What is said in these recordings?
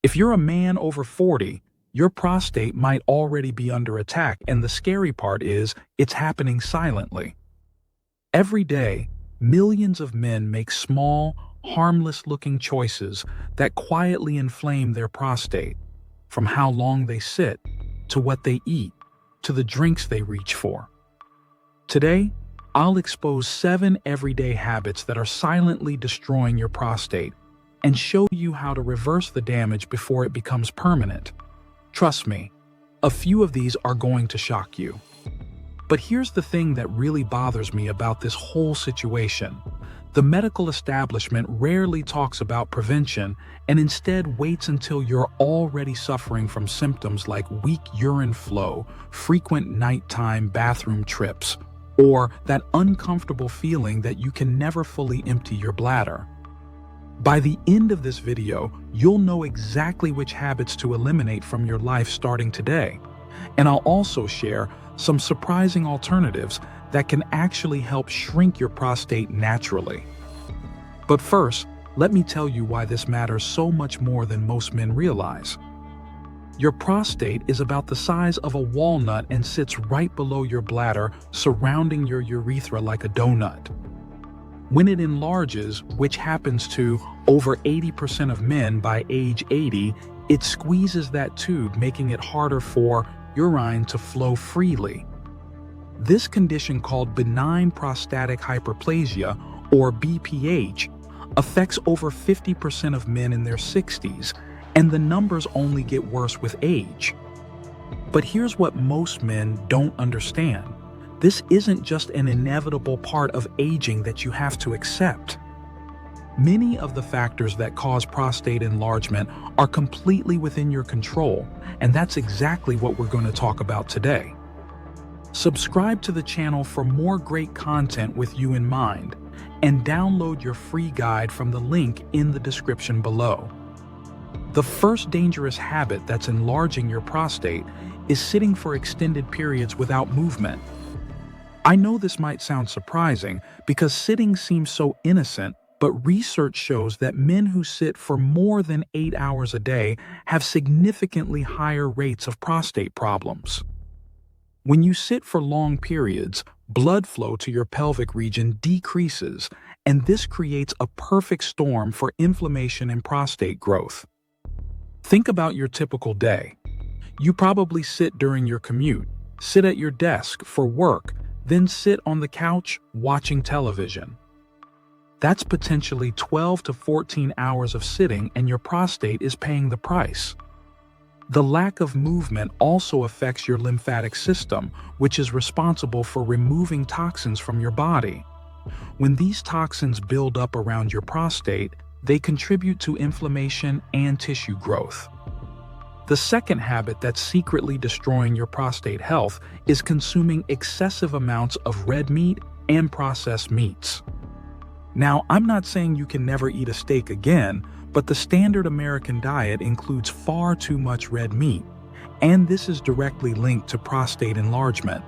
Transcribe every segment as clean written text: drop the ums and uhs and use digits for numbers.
If you're a man over 40, your prostate might already be under attack, and the scary part is it's happening silently. Every day, millions of men make small, harmless-looking choices that quietly inflame their prostate, from how long they sit, to what they eat, to the drinks they reach for. Today, I'll expose 7 everyday habits that are silently destroying your prostate and show you how to reverse the damage before it becomes permanent. Trust me, a few of these are going to shock you. But here's the thing that really bothers me about this whole situation. The medical establishment rarely talks about prevention and instead waits until you're already suffering from symptoms like weak urine flow, frequent nighttime bathroom trips, or that uncomfortable feeling that you can never fully empty your bladder. By the end of this video, you'll know exactly which habits to eliminate from your life starting today. And I'll also share some surprising alternatives that can actually help shrink your prostate naturally. But first, let me tell you why this matters so much more than most men realize. Your prostate is about the size of a walnut and sits right below your bladder, surrounding your urethra like a donut. When it enlarges, which happens to over 80% of men by age 80, it squeezes that tube, making it harder for urine to flow freely. This condition, called benign prostatic hyperplasia, or BPH, affects over 50% of men in their 60s, and the numbers only get worse with age. But here's what most men don't understand. This isn't just an inevitable part of aging that you have to accept. Many of the factors that cause prostate enlargement are completely within your control, and that's exactly what we're going to talk about today. Subscribe to the channel for more great content with you in mind, and download your free guide from the link in the description below. The first dangerous habit that's enlarging your prostate is sitting for extended periods without movement. I know this might sound surprising because sitting seems so innocent, but research shows that men who sit for more than 8 hours a day have significantly higher rates of prostate problems. When you sit for long periods, blood flow to your pelvic region decreases, and this creates a perfect storm for inflammation and prostate growth. Think about your typical day. You probably sit during your commute, sit at your desk for work, then sit on the couch watching television. That's potentially 12 to 14 hours of sitting, and your prostate is paying the price. The lack of movement also affects your lymphatic system, which is responsible for removing toxins from your body. When these toxins build up around your prostate, they contribute to inflammation and tissue growth. The second habit that's secretly destroying your prostate health is consuming excessive amounts of red meat and processed meats. Now, I'm not saying you can never eat a steak again, but the standard American diet includes far too much red meat, and this is directly linked to prostate enlargement.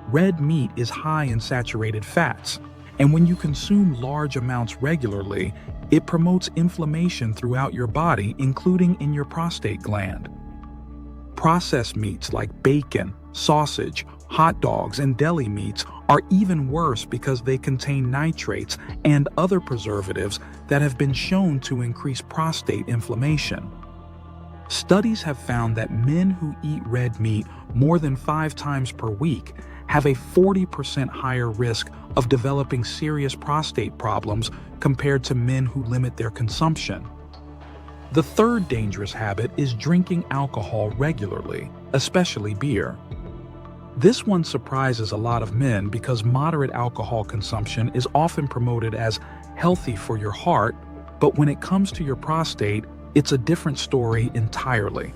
Red meat is high in saturated fats, and when you consume large amounts regularly, it promotes inflammation throughout your body, including in your prostate gland. Processed meats like bacon, sausage, hot dogs, and deli meats are even worse because they contain nitrates and other preservatives that have been shown to increase prostate inflammation. Studies have found that men who eat red meat more than 5 times per week have a 40% higher risk of developing serious prostate problems compared to men who limit their consumption. The third dangerous habit is drinking alcohol regularly, especially beer. This one surprises a lot of men because moderate alcohol consumption is often promoted as healthy for your heart, but when it comes to your prostate, it's a different story entirely.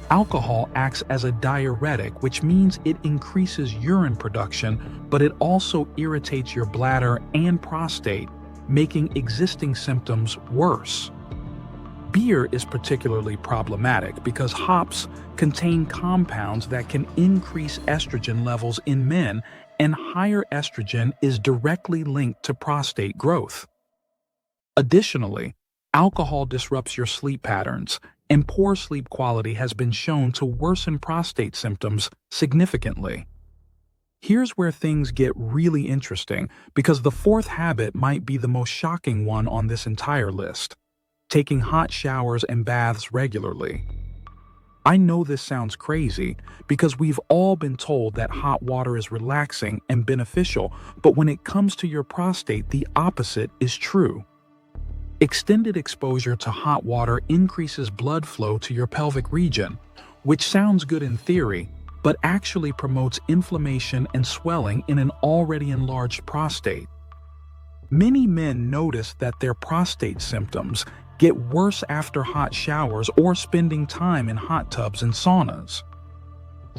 Alcohol acts as a diuretic, which means it increases urine production, but it also irritates your bladder and prostate, making existing symptoms worse. Beer is particularly problematic because hops contain compounds that can increase estrogen levels in men, and higher estrogen is directly linked to prostate growth. Additionally, Alcohol disrupts your sleep patterns, and poor sleep quality has been shown to worsen prostate symptoms significantly. Here's where things get really interesting, because the fourth habit might be the most shocking one on this entire list: taking hot showers and baths regularly. I know this sounds crazy because we've all been told that hot water is relaxing and beneficial, but when it comes to your prostate, the opposite is true. Extended exposure to hot water increases blood flow to your pelvic region, which sounds good in theory, but actually promotes inflammation and swelling in an already enlarged prostate. Many men notice that their prostate symptoms get worse after hot showers or spending time in hot tubs and saunas.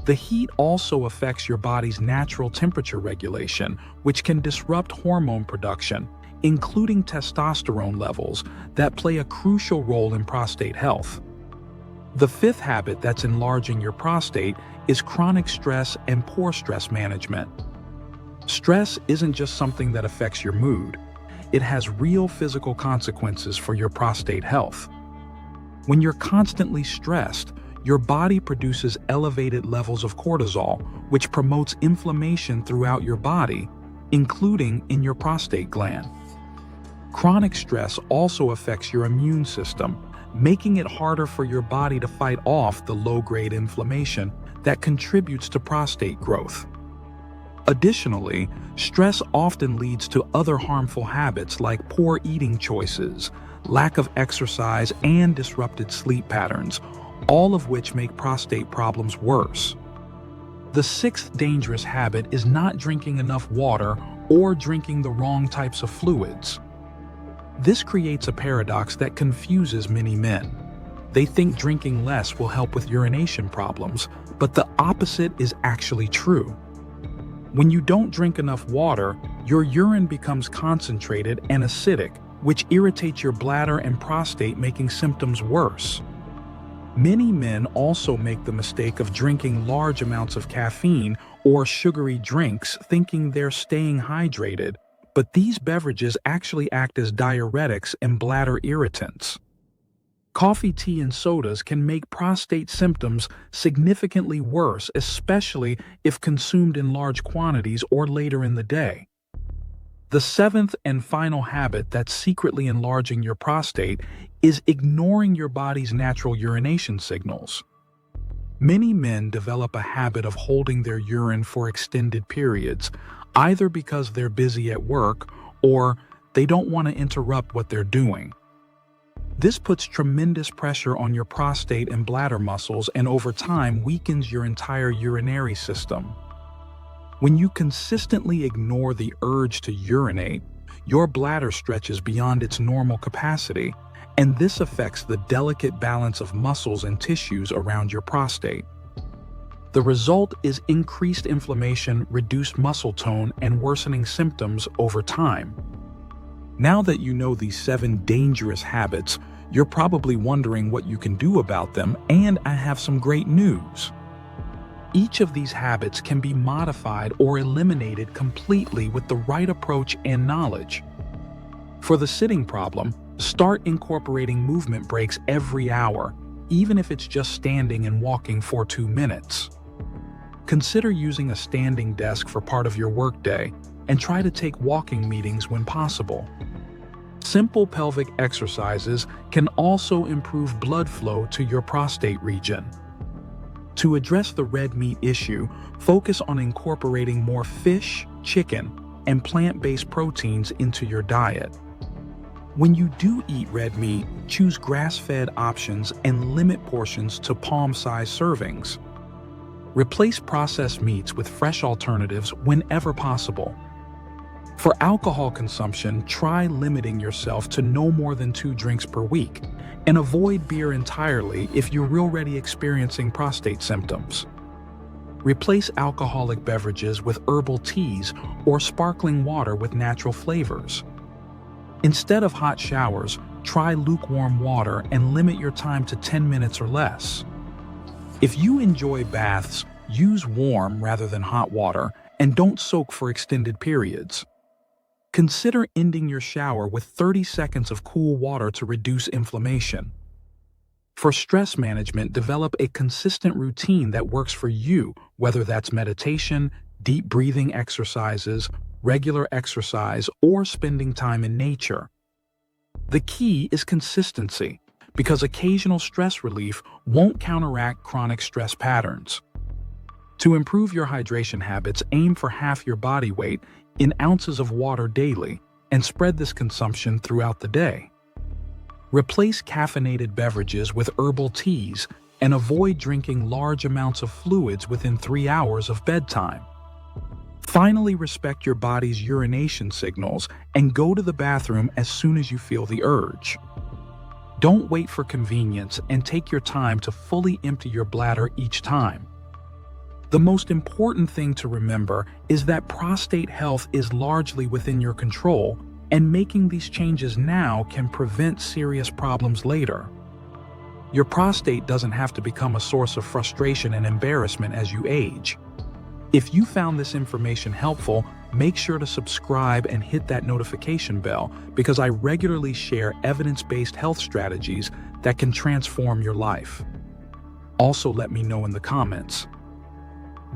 The heat also affects your body's natural temperature regulation, which can disrupt hormone production, including testosterone levels that play a crucial role in prostate health. The fifth habit that's enlarging your prostate is chronic stress and poor stress management. Stress isn't just something that affects your mood. It has real physical consequences for your prostate health. When you're constantly stressed, your body produces elevated levels of cortisol, which promotes inflammation throughout your body, including in your prostate gland. Chronic stress also affects your immune system, making it harder for your body to fight off the low-grade inflammation that contributes to prostate growth. Additionally, stress often leads to other harmful habits like poor eating choices, lack of exercise, and disrupted sleep patterns, all of which make prostate problems worse. The sixth dangerous habit is not drinking enough water or drinking the wrong types of fluids. This creates a paradox that confuses many men. They think drinking less will help with urination problems, but the opposite is actually true. When you don't drink enough water, your urine becomes concentrated and acidic, which irritates your bladder and prostate, making symptoms worse. Many men also make the mistake of drinking large amounts of caffeine or sugary drinks, thinking they're staying hydrated, but these beverages actually act as diuretics and bladder irritants. Coffee, tea, and sodas can make prostate symptoms significantly worse, especially if consumed in large quantities or later in the day. The seventh and final habit that's secretly enlarging your prostate is ignoring your body's natural urination signals. Many men develop a habit of holding their urine for extended periods, either because they're busy at work or they don't want to interrupt what they're doing. This puts tremendous pressure on your prostate and bladder muscles and over time weakens your entire urinary system. When you consistently ignore the urge to urinate, your bladder stretches beyond its normal capacity, and this affects the delicate balance of muscles and tissues around your prostate. The result is increased inflammation, reduced muscle tone, and worsening symptoms over time. Now that you know these 7 dangerous habits, you're probably wondering what you can do about them, and I have some great news. Each of these habits can be modified or eliminated completely with the right approach and knowledge. For the sitting problem, start incorporating movement breaks every hour, even if it's just standing and walking for 2 minutes. Consider using a standing desk for part of your workday, and try to take walking meetings when possible. Simple pelvic exercises can also improve blood flow to your prostate region. To address the red meat issue, focus on incorporating more fish, chicken, and plant-based proteins into your diet. When you do eat red meat, choose grass-fed options and limit portions to palm-sized servings. Replace processed meats with fresh alternatives whenever possible. For alcohol consumption, try limiting yourself to no more than 2 drinks per week, and avoid beer entirely if you're already experiencing prostate symptoms. Replace alcoholic beverages with herbal teas or sparkling water with natural flavors. Instead of hot showers, try lukewarm water and limit your time to 10 minutes or less. If you enjoy baths, use warm rather than hot water, and don't soak for extended periods. Consider ending your shower with 30 seconds of cool water to reduce inflammation. For stress management, develop a consistent routine that works for you, whether that's meditation, deep breathing exercises, regular exercise, or spending time in nature. The key is consistency, because occasional stress relief won't counteract chronic stress patterns. To improve your hydration habits, aim for half your body weight in ounces of water daily and spread this consumption throughout the day. Replace caffeinated beverages with herbal teas and avoid drinking large amounts of fluids within 3 hours of bedtime. Finally, respect your body's urination signals and go to the bathroom as soon as you feel the urge. Don't wait for convenience and take your time to fully empty your bladder each time. The most important thing to remember is that prostate health is largely within your control, and making these changes now can prevent serious problems later. Your prostate doesn't have to become a source of frustration and embarrassment as you age. If you found this information helpful, make sure to subscribe and hit that notification bell, because I regularly share evidence-based health strategies that can transform your life. Also, let me know in the comments,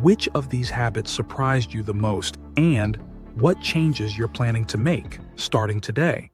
which of these habits surprised you the most and what changes you're planning to make starting today.